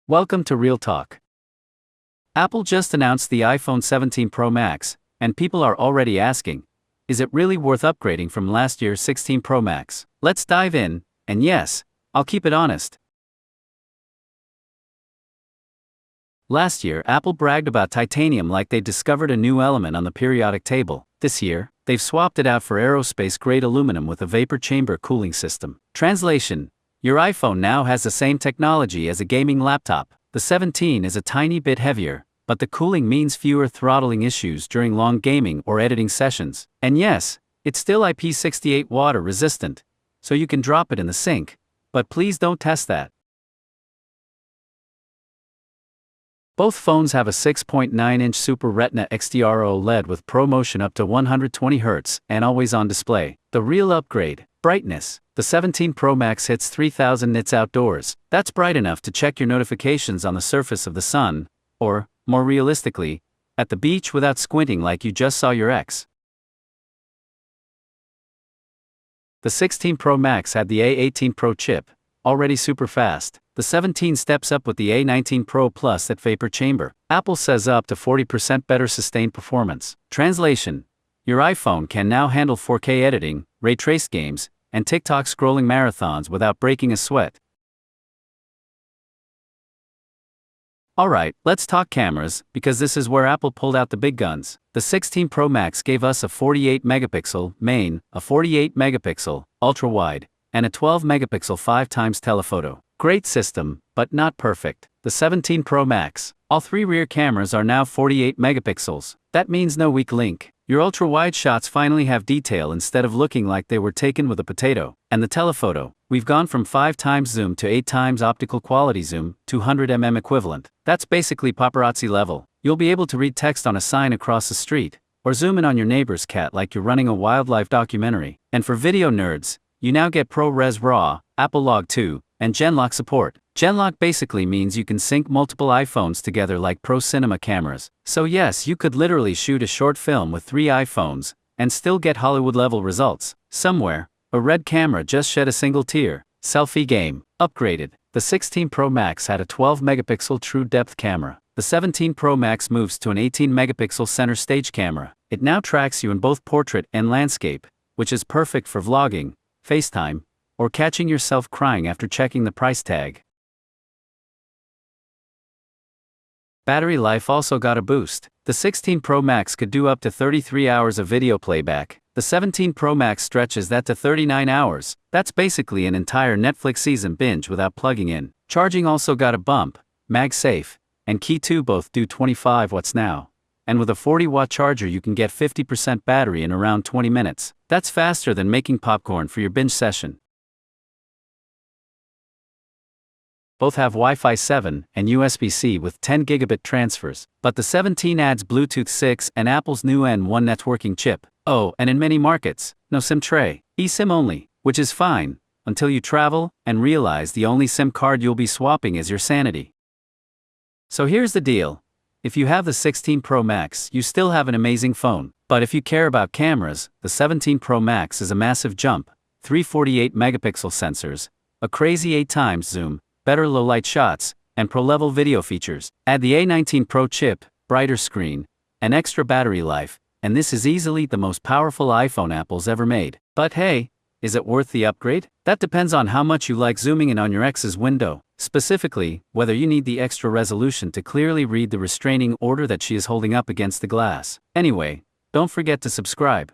Welcome to Real Talk. Apple just announced the iPhone 17 Pro Max, and people are already asking, is it really worth upgrading from last year's 16 Pro Max? Let's dive in, and yes, I'll keep it honest. Last year, Apple bragged about titanium like they discovered a new element on the periodic table. This year, they've swapped it out for aerospace-grade aluminum with a vapor chamber cooling system. Translation: your iPhone now has the same technology as a gaming laptop. The 17 is a tiny bit heavier, but the cooling means fewer throttling issues during long gaming or editing sessions. And yes, it's still IP68 water resistant, so you can drop it in the sink, but please don't test that. Both phones have a 6.9-inch Super Retina XDR OLED with ProMotion up to 120Hz and always-on display. The real upgrade: brightness. The 17 Pro Max hits 3000 nits outdoors. That's bright enough to check your notifications on the surface of the sun, or, more realistically, at the beach without squinting like you just saw your ex. The 16 Pro Max had the A18 Pro chip, already super fast. The 17 steps up with the A19 Pro Plus at vapor chamber. Apple says up to 40% better sustained performance. Translation: your iPhone can now handle 4K editing, ray-traced games, and TikTok scrolling marathons without breaking a sweat. Alright, let's talk cameras, because this is where Apple pulled out the big guns. The 16 Pro Max gave us a 48-megapixel main, a 48-megapixel ultra-wide, and a 12-megapixel 5x telephoto. Great system, but not perfect. The 17 Pro Max, all three rear cameras are now 48 megapixels. That means no weak link. Your ultra-wide shots finally have detail instead of looking like they were taken with a potato. And the telephoto, we've gone from 5x zoom to 8x optical quality zoom, 200mm equivalent. That's basically paparazzi level. You'll be able to read text on a sign across the street, or zoom in on your neighbor's cat like you're running a wildlife documentary. And for video nerds, you now get ProRes RAW, Apple Log 2, and Genlock support. Genlock basically means you can sync multiple iPhones together like pro cinema cameras. So yes, you could literally shoot a short film with 3 iPhones, and still get Hollywood-level results. Somewhere, a red camera just shed a single tear. Selfie game. Upgraded. The 16 Pro Max had a 12-megapixel true depth camera. The 17 Pro Max moves to an 18-megapixel center stage camera. It now tracks you in both portrait and landscape, which is perfect for vlogging, FaceTime, or catching yourself crying after checking the price tag. Battery life also got a boost. The 16 Pro Max could do up to 33 hours of video playback. The 17 Pro Max stretches that to 39 hours. That's basically an entire Netflix season binge without plugging in. Charging also got a bump. MagSafe and Key 2 both do 25 watts now. And with a 40-watt charger you can get 50% battery in around 20 minutes. That's faster than making popcorn for your binge session. Both have Wi-Fi 7 and USB-C with 10 gigabit transfers, but the 17 adds Bluetooth 6 and Apple's new N1 networking chip. Oh, and in many markets, no SIM tray, eSIM only, which is fine, until you travel and realize the only SIM card you'll be swapping is your sanity. So here's the deal. If you have the 16 Pro Max, you still have an amazing phone. But if you care about cameras, the 17 Pro Max is a massive jump. 3 48-megapixel sensors, a crazy 8x zoom, better low-light shots, and pro-level video features. Add the A19 Pro chip, brighter screen, and extra battery life, and this is easily the most powerful iPhone Apple's ever made. But hey, is it worth the upgrade? That depends on how much you like zooming in on your ex's window. Specifically, whether you need the extra resolution to clearly read the restraining order that she is holding up against the glass. Anyway, don't forget to subscribe.